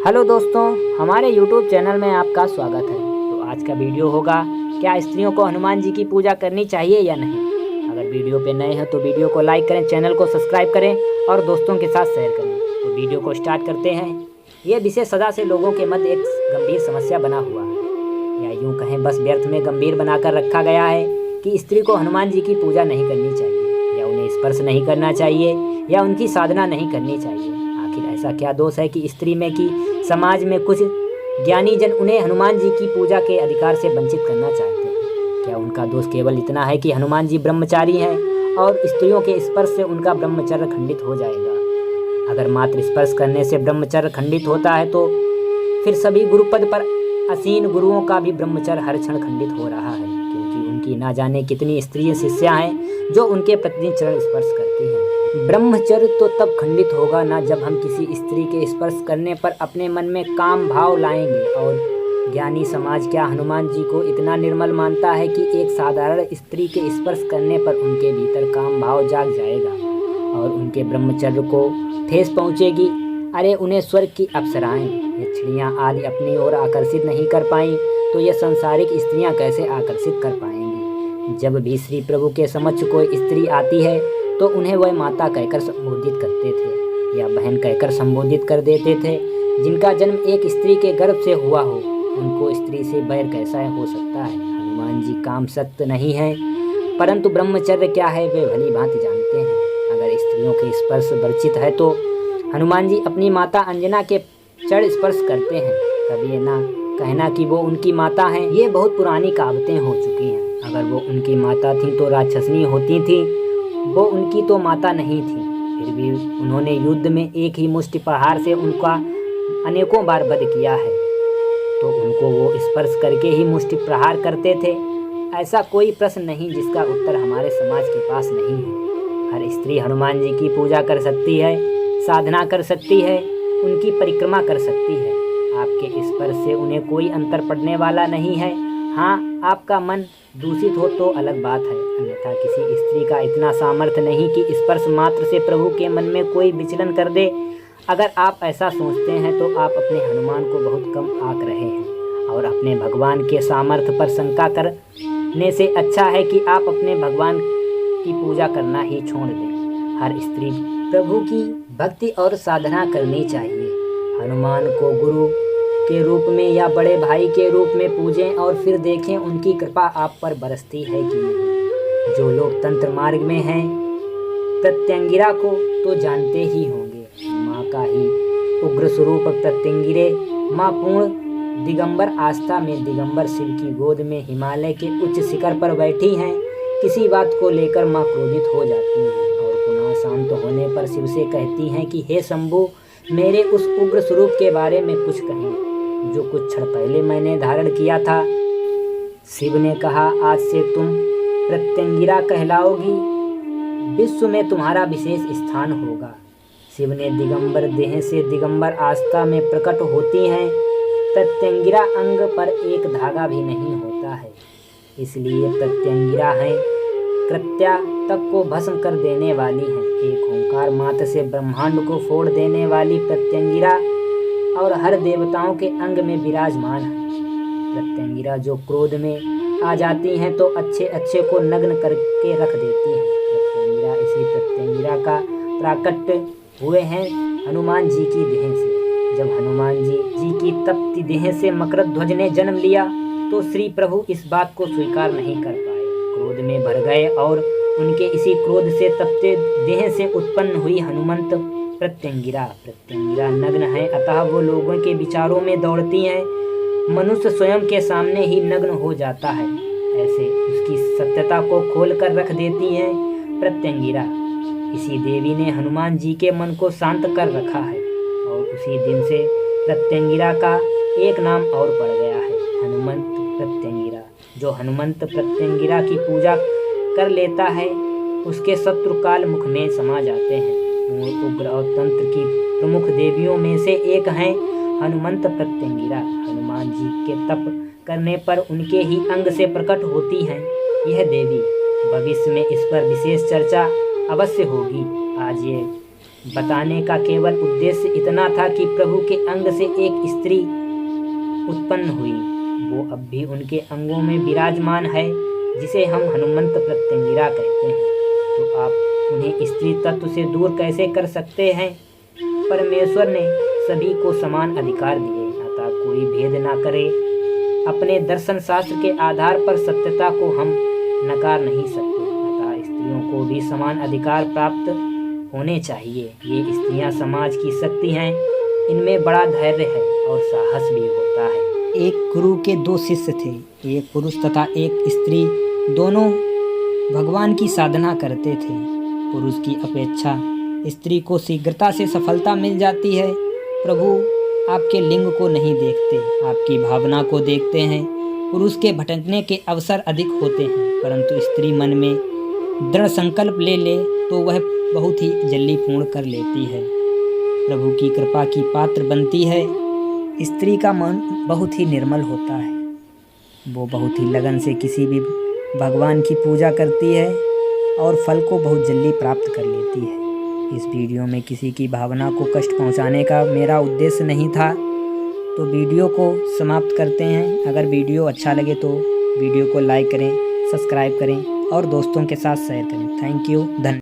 Hello दोस्तों, हमारे YouTube channel में आपका स्वागत है। तो आज का वीडियो होगा, क्या स्त्रियों को हनुमान जी की पूजा करनी चाहिए या नहीं। अगर वीडियो पे नए हैं तो वीडियो को लाइक करें, चैनल को सब्सक्राइब करें और दोस्तों के साथ शेयर करें। तो वीडियो को स्टार्ट करते हैं। ये विषय सदा से लोगों के मध्य एक गंभीर समस्या बना हुआ है, या यूँ कहें बस व्यर्थ में गंभीर बनाकर रखा गया है कि स्त्री को हनुमान जी की पूजा नहीं करनी चाहिए, या उन्हें स्पर्श नहीं करना चाहिए, या उनकी साधना नहीं करनी चाहिए। आखिर ऐसा क्या दोष है कि स्त्री में कि समाज में कुछ ज्ञानी जन उन्हें हनुमान जी की पूजा के अधिकार से वंचित करना चाहते हैं। क्या उनका दोष केवल इतना है कि हनुमान जी ब्रह्मचारी हैं और स्त्रियों के स्पर्श से उनका ब्रह्मचर्य खंडित हो जाएगा। अगर मात्र स्पर्श करने से ब्रह्मचर्य खंडित होता है तो फिर सभी गुरुपद पर आसीन गुरुओं का भी ब्रह्मचर्य हर क्षण खंडित हो रहा है, क्योंकि उनकी ना जाने कितनी स्त्री शिष्या हैं जो उनके प्रतिदिन चरण स्पर्श करती हैं। ब्रह्मचर्य तो तब खंडित होगा ना जब हम किसी स्त्री के स्पर्श करने पर अपने मन में काम भाव लाएंगे। और ज्ञानी समाज क्या हनुमान जी को इतना निर्मल मानता है कि एक साधारण स्त्री के स्पर्श करने पर उनके भीतर काम भाव जाग जाएगा और उनके ब्रह्मचर्य को ठेस पहुँचेगी। अरे उन्हें स्वर्ग की अप्सराएं यक्षिणियाँ आदि अपनी ओर आकर्षित नहीं कर पाई तो ये संसारिक स्त्रियाँ कैसे आकर्षित कर पाएंगी। जब भी श्री प्रभु के समक्ष कोई स्त्री आती है तो उन्हें वह माता कहकर संबोधित करते थे या बहन कहकर संबोधित कर देते थे। जिनका जन्म एक स्त्री के गर्भ से हुआ हो उनको स्त्री से बैर कैसा हो सकता है। हनुमान जी काम सक्त नहीं है, परंतु ब्रह्मचर्य क्या है वे भली भांति जानते हैं। अगर स्त्रियों के स्पर्श वर्जित है तो हनुमान जी अपनी माता अंजना के चरण स्पर्श करते हैं। तब ये ना कहना कि वो उनकी माता हैं, ये बहुत पुरानी कहावतें हो चुकी हैं। अगर वो उनकी माता थी तो राक्षसनी होती थी, वो उनकी तो माता नहीं थी। फिर भी उन्होंने युद्ध में एक ही मुष्टि प्रहार से उनका अनेकों बार वध किया है, तो उनको वो स्पर्श करके ही मुष्टि प्रहार करते थे। ऐसा कोई प्रश्न नहीं जिसका उत्तर हमारे समाज के पास नहीं है। हर स्त्री हनुमान जी की पूजा कर सकती है, साधना कर सकती है, उनकी परिक्रमा कर सकती है। आपके स्पर्श से उन्हें कोई अंतर पड़ने वाला नहीं है। हाँ, आपका मन दूषित हो तो अलग बात है, अन्यथा किसी स्त्री का इतना सामर्थ्य नहीं कि स्पर्श मात्र से प्रभु के मन में कोई विचलन कर दे। अगर आप ऐसा सोचते हैं तो आप अपने हनुमान को बहुत कम आंक रहे हैं और अपने भगवान के सामर्थ्य पर शंका करने से अच्छा है कि आप अपने भगवान की पूजा करना ही छोड़ दें। हर स्त्री प्रभु की भक्ति और साधना करनी चाहिए। हनुमान को गुरु के रूप में या बड़े भाई के रूप में पूजें और फिर देखें उनकी कृपा आप पर बरसती है कि नहीं। जो लोग तंत्र मार्ग में हैं प्रत्यंगिरा को तो जानते ही होंगे। माँ का ही उग्र स्वरूप प्रत्यंगिरे माँ पूर्ण दिगंबर आस्था में दिगंबर शिव की गोद में हिमालय के उच्च शिखर पर बैठी हैं। किसी बात को लेकर माँ क्रोधित हो जाती हैं और पुनः शांत होने पर शिव से कहती हैं कि हे शंभु, मेरे उस उग्र स्वरूप के बारे में कुछ कहें जो कुछ क्षण पहले मैंने धारण किया था। शिव ने कहा, आज से तुम प्रत्यंगिरा कहलाओगी, विश्व में तुम्हारा विशेष स्थान होगा। शिव ने दिगंबर देह से दिगंबर आस्था में प्रकट होती हैं। प्रत्यंगिरा अंग पर एक धागा भी नहीं होता है, इसलिए प्रत्यंगिरा हैं कृत्या तक को भस्म कर देने वाली हैं। एक ओंकार मात्र से ब्रह्मांड को फोड़ देने वाली प्रत्यंगिरा और हर देवताओं के अंग में विराजमान है। प्रत्यंगिरा जो क्रोध में आ जाती हैं तो अच्छे अच्छे को नग्न करके रख देती हैं। प्रत्यंगिरा इसी प्रत्यंगिरा का प्राकट्य हुए हैं हनुमान जी की देह से। जब हनुमान जी की तप्ती देह से मकर ध्वज ने जन्म लिया तो श्री प्रभु इस बात को स्वीकार नहीं कर पाए, क्रोध में भर गए और उनके इसी क्रोध से तपते देह से उत्पन्न हुई हनुमंत प्रत्यंगिरा नग्न है, अतः वो लोगों के विचारों में दौड़ती हैं। मनुष्य स्वयं के सामने ही नग्न हो जाता है, ऐसे उसकी सत्यता को खोल कर रख देती हैं प्रत्यंगिरा। इसी देवी ने हनुमान जी के मन को शांत कर रखा है और उसी दिन से प्रत्यंगिरा का एक नाम और पड़ गया है, हनुमंत प्रत्यंगिरा। जो हनुमंत प्रत्यंगिरा की पूजा कर लेता है उसके शत्रु काल मुख में समा जाते हैं। उग्र और तंत्र की प्रमुख देवियों में से एक हैं हनुमंत प्रत्यंगिरा। हनुमान जी के तप करने पर उनके ही अंग से प्रकट होती हैं यह देवी। भविष्य में इस पर विशेष चर्चा अवश्य होगी। आज ये बताने का केवल उद्देश्य इतना था कि प्रभु के अंग से एक स्त्री उत्पन्न हुई, वो अब भी उनके अंगों में विराजमान है, जिसे हम हनुमंत प्रत्यंगिरा कहते हैं। तो आप उन्हें स्त्री तत्व से दूर कैसे कर सकते हैं? परमेश्वर ने सभी को समान अधिकार दिए, अतः कोई भेद ना करे। अपने दर्शन शास्त्र के आधार पर सत्यता को हम नकार नहीं सकते, अतः स्त्रियों को भी समान अधिकार प्राप्त होने चाहिए। ये स्त्रियां समाज की शक्ति हैं, इनमें बड़ा धैर्य है और साहस भी होता है। एक गुरु के 2 शिष्य थे, एक पुरुष तथा एक स्त्री। दोनों भगवान की साधना करते थे। पुरुष की अपेक्षा स्त्री को शीघ्रता से सफलता मिल जाती है। प्रभु आपके लिंग को नहीं देखते, आपकी भावना को देखते हैं। पुरुष के भटकने के अवसर अधिक होते हैं, परंतु स्त्री मन में दृढ़ संकल्प ले तो वह बहुत ही जल्दी पूर्ण कर लेती है, प्रभु की कृपा की पात्र बनती है। स्त्री का मन बहुत ही निर्मल होता है, वो बहुत ही लगन से किसी भी भगवान की पूजा करती है और फल को बहुत जल्दी प्राप्त कर लेती है। इस वीडियो में किसी की भावना को कष्ट पहुंचाने का मेरा उद्देश्य नहीं था, तो वीडियो को समाप्त करते हैं। अगर वीडियो अच्छा लगे तो वीडियो को लाइक करें, सब्सक्राइब करें और दोस्तों के साथ शेयर करें। थैंक यू, धन्यवाद।